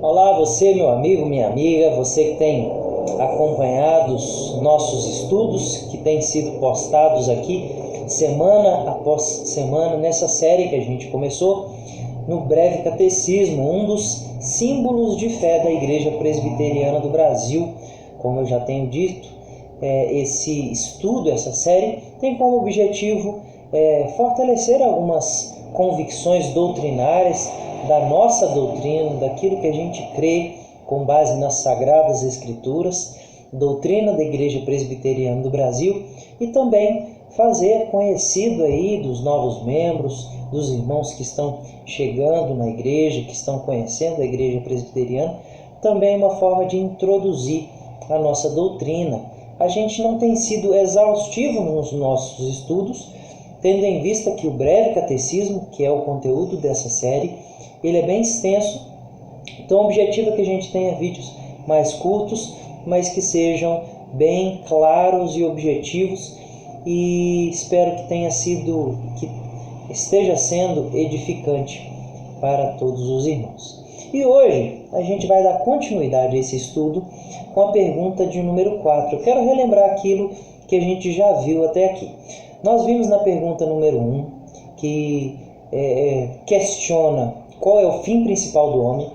Olá, você, meu amigo, minha amiga, você que tem acompanhado os nossos estudos que têm sido postados aqui semana após semana nessa série que a gente começou no Breve Catecismo, um dos símbolos de fé da Igreja Presbiteriana do Brasil. Como eu já tenho dito, esse estudo, essa série, tem como objetivo fortalecer algumas convicções doutrinárias da nossa doutrina, daquilo que a gente crê com base nas Sagradas Escrituras, doutrina da Igreja Presbiteriana do Brasil, e também fazer conhecido aí dos novos membros, dos irmãos que estão chegando na igreja, que estão conhecendo a Igreja Presbiteriana, também uma forma de introduzir a nossa doutrina. A gente não tem sido exaustivo nos nossos estudos, tendo em vista que o Breve Catecismo, que é o conteúdo dessa série, ele é bem extenso, então o objetivo é que a gente tenha vídeos mais curtos, mas que sejam bem claros e objetivos, e espero que esteja sendo edificante para todos os irmãos. E hoje a gente vai dar continuidade a esse estudo com a pergunta de número 4. Eu quero relembrar aquilo que a gente já viu até aqui. Nós vimos na pergunta número 1 que questiona qual é o fim principal do homem.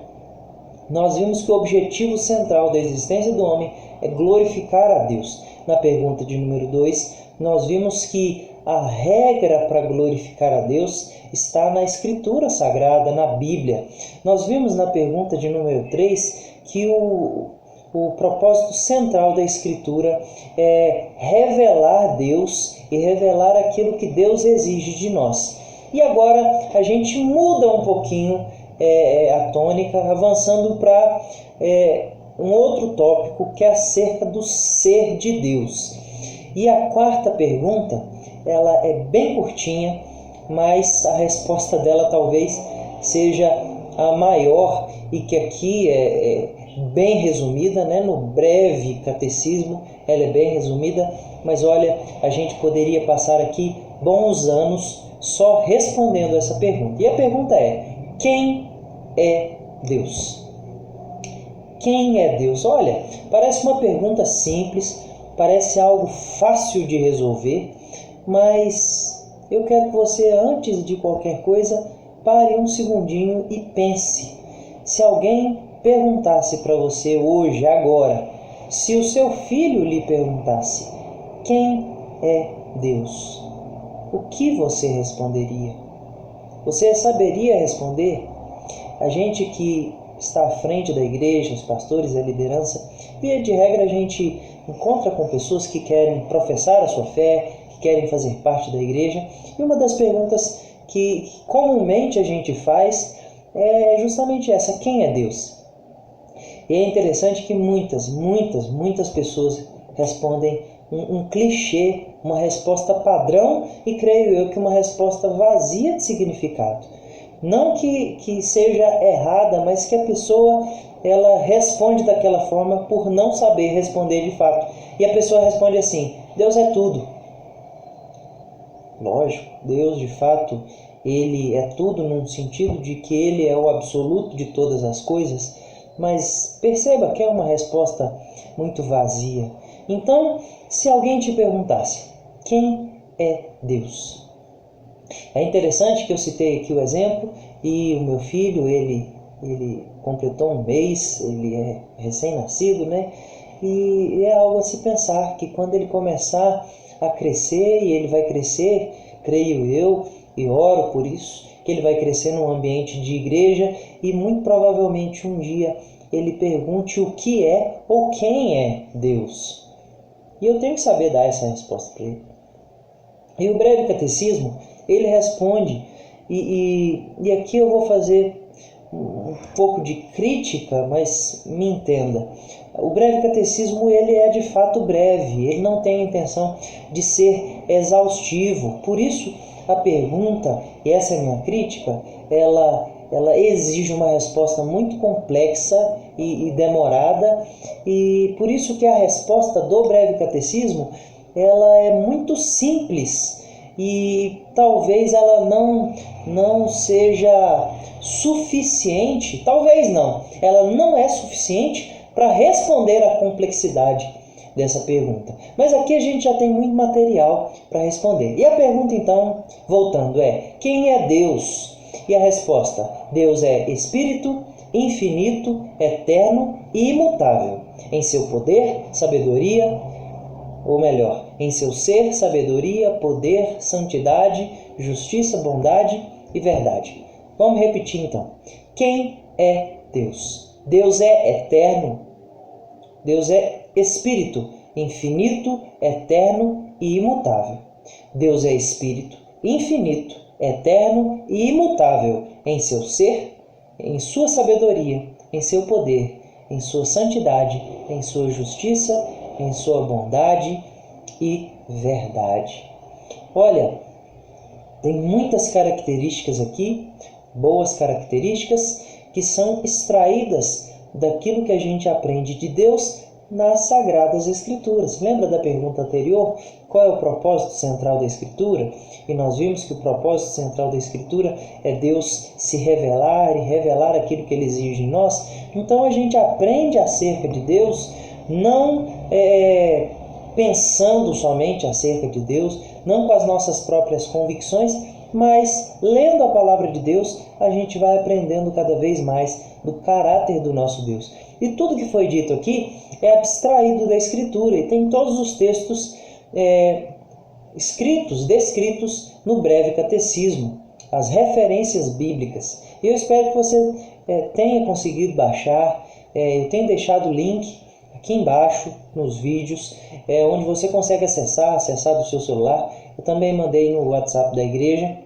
Nós vimos que o objetivo central da existência do homem é glorificar a Deus. Na pergunta de número 2, nós vimos que a regra para glorificar a Deus está na Escritura Sagrada, na Bíblia. Nós vimos na pergunta de número 3 que o propósito central da Escritura é revelar Deus e revelar aquilo que Deus exige de nós. E agora a gente muda um pouquinho a tônica, avançando para um outro tópico que é acerca do ser de Deus. E a quarta pergunta, ela é bem curtinha, mas a resposta dela talvez seja a maior e que aqui é bem resumida, né? No Breve Catecismo ela é bem resumida, mas olha, a gente poderia passar aqui bons anos só respondendo essa pergunta. E a pergunta é: quem é Deus? Quem é Deus? Olha, parece uma pergunta simples, parece algo fácil de resolver, mas eu quero que você, antes de qualquer coisa, pare um segundinho e pense. Se alguém perguntasse para você hoje, agora, se o seu filho lhe perguntasse: quem é Deus? O que você responderia? Você saberia responder? A gente que está à frente da igreja, os pastores, a liderança, via de regra a gente encontra com pessoas que querem professar a sua fé, que querem fazer parte da igreja, e uma das perguntas que comumente a gente faz é justamente essa: quem é Deus? E é interessante que muitas pessoas respondem um clichê, uma resposta padrão, e creio eu que uma resposta vazia de significado. Não que seja errada, mas que a pessoa ela responde daquela forma por não saber responder de fato. E a pessoa responde assim: Deus é tudo. Lógico, Deus de fato, Ele é tudo num sentido de que Ele é o absoluto de todas as coisas, mas perceba que é uma resposta muito vazia. Então, se alguém te perguntasse: quem é Deus? É interessante que eu citei aqui o exemplo, e o meu filho, ele completou um mês, ele é recém-nascido, né? E é algo a se pensar, que quando ele começar a crescer, e ele vai crescer, creio eu, e oro por isso, que ele vai crescer num ambiente de igreja, e muito provavelmente um dia ele pergunte o que é ou quem é Deus. E eu tenho que saber dar essa resposta para ele. E o Breve Catecismo, ele responde, e aqui eu vou fazer um pouco de crítica, mas me entenda. O Breve Catecismo, ele é de fato breve, ele não tem a intenção de ser exaustivo. Por isso, a pergunta, e essa é a minha crítica, ela exige uma resposta muito complexa e demorada, e por isso que a resposta do Breve Catecismo, ela é muito simples, e talvez ela não seja suficiente, talvez não, ela não é suficiente para responder à complexidade dessa pergunta. Mas aqui a gente já tem muito material para responder. E a pergunta então, voltando, é: quem é Deus? E a resposta: Deus é Espírito, infinito, eterno e imutável, em seu poder, sabedoria, ou melhor, em seu ser, sabedoria, poder, santidade, justiça, bondade e verdade. Vamos repetir então. Quem é Deus? Deus é eterno. Deus é Espírito, infinito, eterno e imutável. Deus é Espírito, infinito, eterno e imutável em seu ser, em sua sabedoria, em seu poder, em sua santidade, em sua justiça, em sua bondade e verdade. Olha, tem muitas características aqui, boas características, que são extraídas daquilo que a gente aprende de Deus nas Sagradas Escrituras. Lembra da pergunta anterior? Qual é o propósito central da Escritura? E nós vimos que o propósito central da Escritura é Deus se revelar e revelar aquilo que Ele exige em nós. Então a gente aprende acerca de Deus, não pensando somente acerca de Deus, não com as nossas próprias convicções, mas lendo a palavra de Deus, a gente vai aprendendo cada vez mais do caráter do nosso Deus. E tudo que foi dito aqui é abstraído da Escritura e tem todos os textos descritos no breve catecismo, as referências bíblicas. E eu espero que você tenha conseguido baixar. Eu tenho deixado o link aqui embaixo nos vídeos, onde você consegue acessar do seu celular. Eu também mandei no WhatsApp da igreja.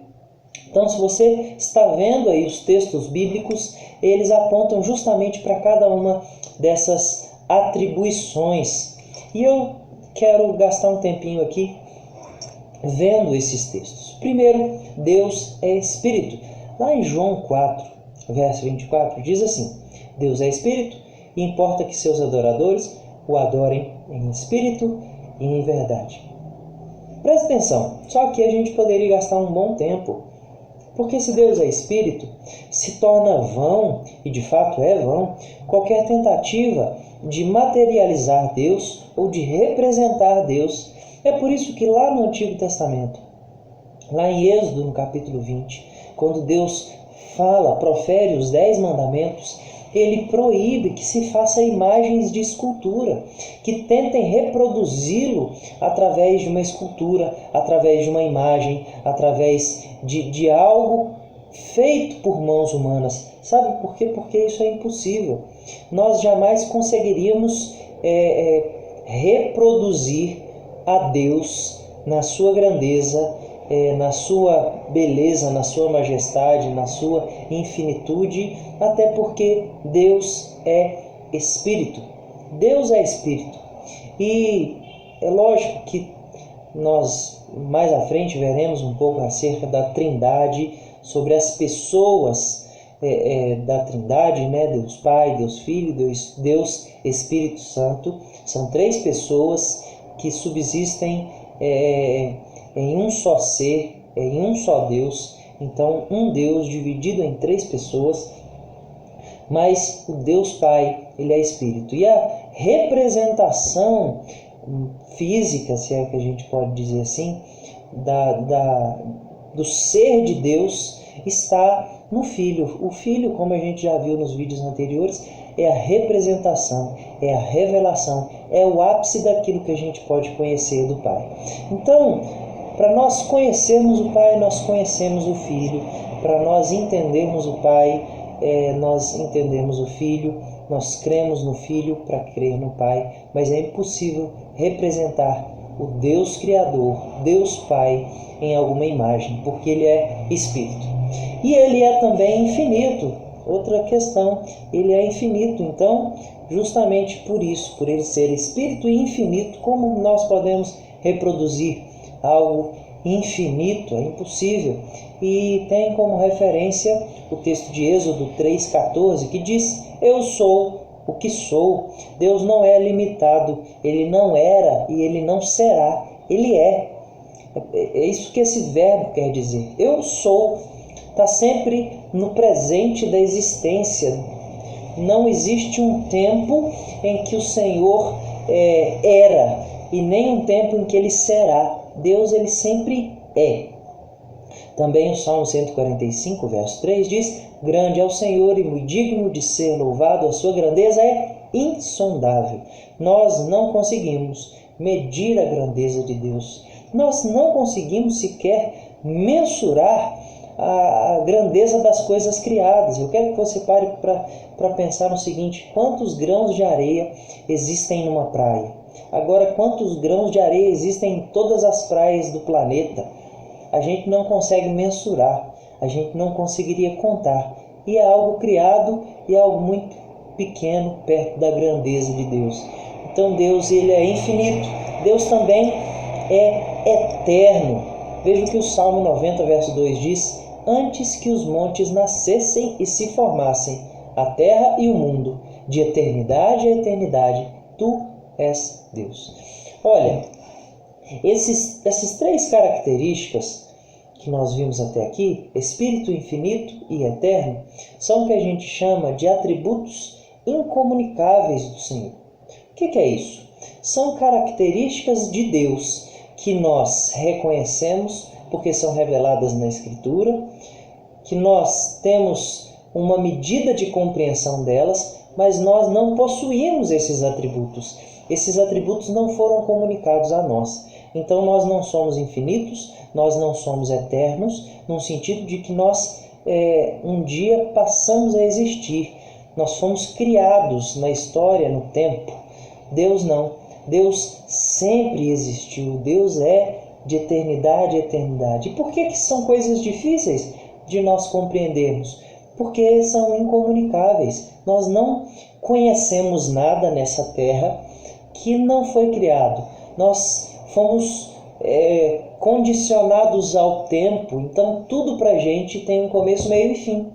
Então, se você está vendo aí os textos bíblicos, eles apontam justamente para cada uma dessas atribuições. E eu quero gastar um tempinho aqui vendo esses textos. Primeiro, Deus é Espírito. Lá em João 4, verso 24, diz assim: Deus é Espírito e importa que seus adoradores o adorem em espírito e em verdade. Presta atenção, só que a gente poderia gastar um bom tempo, porque se Deus é Espírito, se torna vão, e de fato é vão, qualquer tentativa de materializar Deus ou de representar Deus. É por isso que lá no Antigo Testamento, lá em Êxodo, no capítulo 20, quando Deus profere os 10 mandamentos, Ele proíbe que se faça imagens de escultura, que tentem reproduzi-lo através de uma escultura, através de uma imagem, através de algo feito por mãos humanas. Sabe por quê? Porque isso é impossível. Nós jamais conseguiríamos reproduzir a Deus na sua grandeza, na sua beleza, na sua majestade, na sua infinitude, até porque Deus é Espírito. Deus é Espírito. E é lógico que nós mais à frente veremos um pouco acerca da Trindade, sobre as pessoas da Trindade, né? Deus Pai, Deus Filho, Deus Espírito Santo. São 3 pessoas que subsistem em um só ser, em um só Deus. Então, um Deus dividido em 3 pessoas, mas o Deus Pai, Ele é Espírito. E a representação física, se é que a gente pode dizer assim, do ser de Deus está no Filho. O Filho, como a gente já viu nos vídeos anteriores, é a representação, é a revelação, é o ápice daquilo que a gente pode conhecer do Pai. Então, para nós conhecermos o Pai, nós conhecemos o Filho. Para nós entendermos o Pai, nós entendemos o Filho. Nós cremos no Filho para crer no Pai. Mas é impossível representar o Deus Criador, Deus Pai, em alguma imagem, porque Ele é Espírito. E Ele é também infinito. Outra questão, Ele é infinito. Então, justamente por isso, por Ele ser Espírito e infinito, como nós podemos reproduzir algo infinito? É impossível. E tem como referência o texto de Êxodo 3,14, que diz: eu sou o que sou. Deus não é limitado, Ele não era e Ele não será, Ele é. É isso que esse verbo quer dizer. Eu sou, está sempre no presente da existência. Não existe um tempo em que o Senhor era e nem um tempo em que Ele será. Deus, Ele sempre é. Também o Salmo 145, verso 3 diz: grande é o Senhor e muito digno de ser louvado, a sua grandeza é insondável. Nós não conseguimos medir a grandeza de Deus. Nós não conseguimos sequer mensurar a grandeza das coisas criadas. Eu quero que você pare para pensar no seguinte: quantos grãos de areia existem numa praia? Agora, quantos grãos de areia existem em todas as praias do planeta? A gente não consegue mensurar, a gente não conseguiria contar. E é algo criado e é algo muito pequeno perto da grandeza de Deus. Então Deus, Ele é infinito. Deus também é eterno. Veja o que o Salmo 90, verso 2 diz: antes que os montes nascessem e se formassem, a terra e o mundo, de eternidade a eternidade, Tu és Deus. Olha, essas três características que nós vimos até aqui, Espírito infinito e eterno, são o que a gente chama de atributos incomunicáveis do Senhor. O que é isso? São características de Deus que nós reconhecemos porque são reveladas na Escritura, que nós temos uma medida de compreensão delas, mas nós não possuímos esses atributos. Esses atributos não foram comunicados a nós. Então nós não somos infinitos, nós não somos eternos, no sentido de que nós um dia passamos a existir. Nós fomos criados na história, no tempo. Deus não. Deus sempre existiu. Deus é de eternidade a eternidade. E por que são coisas difíceis de nós compreendermos? Porque são incomunicáveis. Nós não conhecemos nada nessa terra que não foi criado. Nós fomos condicionados ao tempo, então tudo para a gente tem um começo, meio e fim.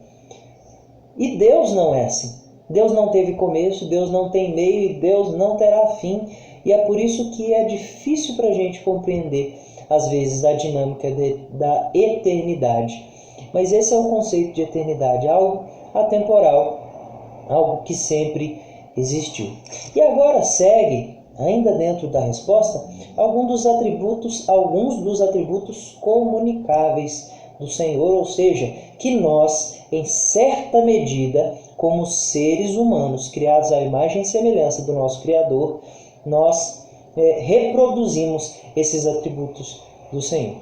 E Deus não é assim. Deus não teve começo, Deus não tem meio e Deus não terá fim. E é por isso que é difícil para a gente compreender, às vezes, a dinâmica da eternidade. Mas esse é o conceito de eternidade, algo atemporal, algo que sempre existiu. E agora segue, ainda dentro da resposta, alguns dos atributos comunicáveis do Senhor, ou seja, que nós, em certa medida, como seres humanos criados à imagem e semelhança do nosso Criador, nós reproduzimos esses atributos do Senhor.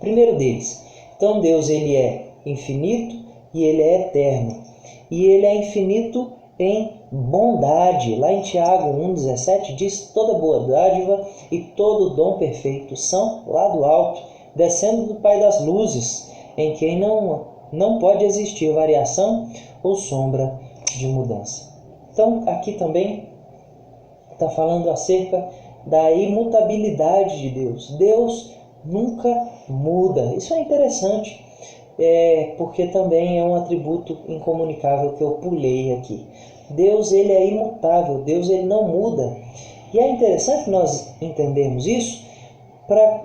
Primeiro deles, então Deus, Ele é infinito e Ele é eterno. E Ele é infinito em bondade. Lá em Tiago 1,17 diz: toda boa dádiva e todo dom perfeito são lá do alto, descendo do Pai das luzes, em quem não pode existir variação ou sombra de mudança. Então, aqui também está falando acerca da imutabilidade de Deus. Deus nunca muda. Isso é interessante, porque também é um atributo incomunicável que eu pulei aqui. Deus, Ele é imutável. Deus, Ele não muda. E é interessante nós entendermos isso para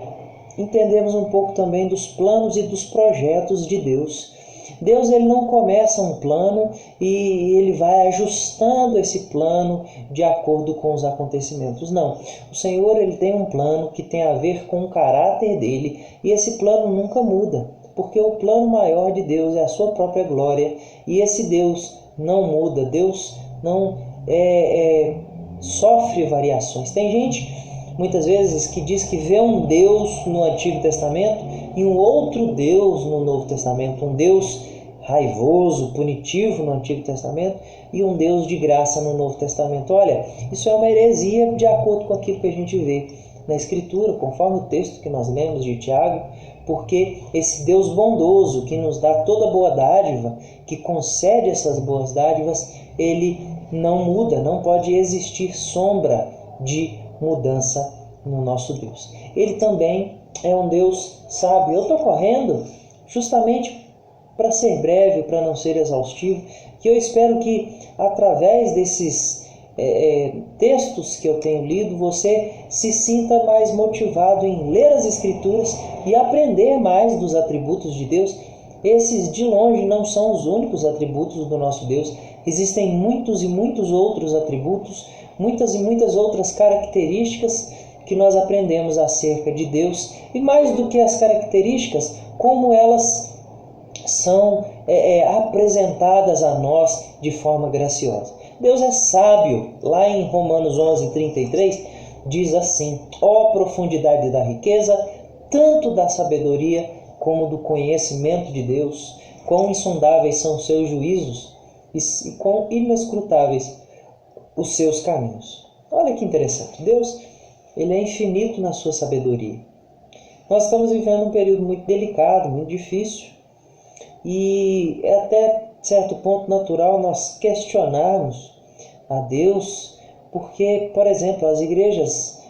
entendermos um pouco também dos planos e dos projetos de Deus. Deus, Ele não começa um plano e Ele vai ajustando esse plano de acordo com os acontecimentos. Não. O Senhor, Ele tem um plano que tem a ver com o caráter dEle e esse plano nunca muda, porque o plano maior de Deus é a sua própria glória e esse Deus não muda. Deus não sofre variações. Tem gente, muitas vezes, que diz que vê um Deus no Antigo Testamento e um outro Deus no Novo Testamento. Um Deus raivoso, punitivo no Antigo Testamento e um Deus de graça no Novo Testamento. Olha, isso é uma heresia de acordo com aquilo que a gente vê na Escritura, conforme o texto que nós lemos de Tiago, porque esse Deus bondoso que nos dá toda boa dádiva, que concede essas boas dádivas, Ele não muda, não pode existir sombra de mudança no nosso Deus. Ele também é um Deus sábio. Eu estou correndo justamente para ser breve, para não ser exaustivo, que eu espero que através desses textos que eu tenho lido, você se sinta mais motivado em ler as Escrituras e aprender mais dos atributos de Deus. Esses, de longe, não são os únicos atributos do nosso Deus. Existem muitos e muitos outros atributos, muitas e muitas outras características que nós aprendemos acerca de Deus. E mais do que as características, como elas são apresentadas a nós de forma graciosa. Deus é sábio. Lá em Romanos 11:33 diz assim: ó profundidade da riqueza, tanto da sabedoria como do conhecimento de Deus, quão insondáveis são os seus juízos e quão inescrutáveis os seus caminhos. Olha que interessante. Deus, ele é infinito na sua sabedoria. Nós estamos vivendo um período muito delicado, muito difícil, e é até certo ponto natural nós questionarmos a Deus, porque, por exemplo, as igrejas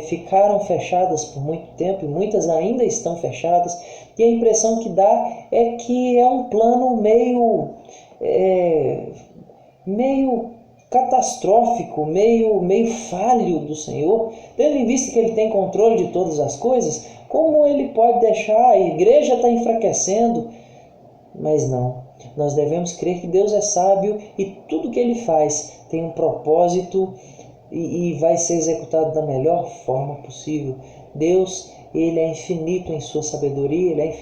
ficaram fechadas por muito tempo e muitas ainda estão fechadas, e a impressão que dá é que é um plano meio catastrófico, meio falho do Senhor, tendo em vista que Ele tem controle de todas as coisas. Como Ele pode deixar? A igreja está enfraquecendo. Mas não, nós devemos crer que Deus é sábio e tudo que Ele faz tem um propósito e vai ser executado da melhor forma possível. Deus, Ele é infinito em sua sabedoria, Ele é infinito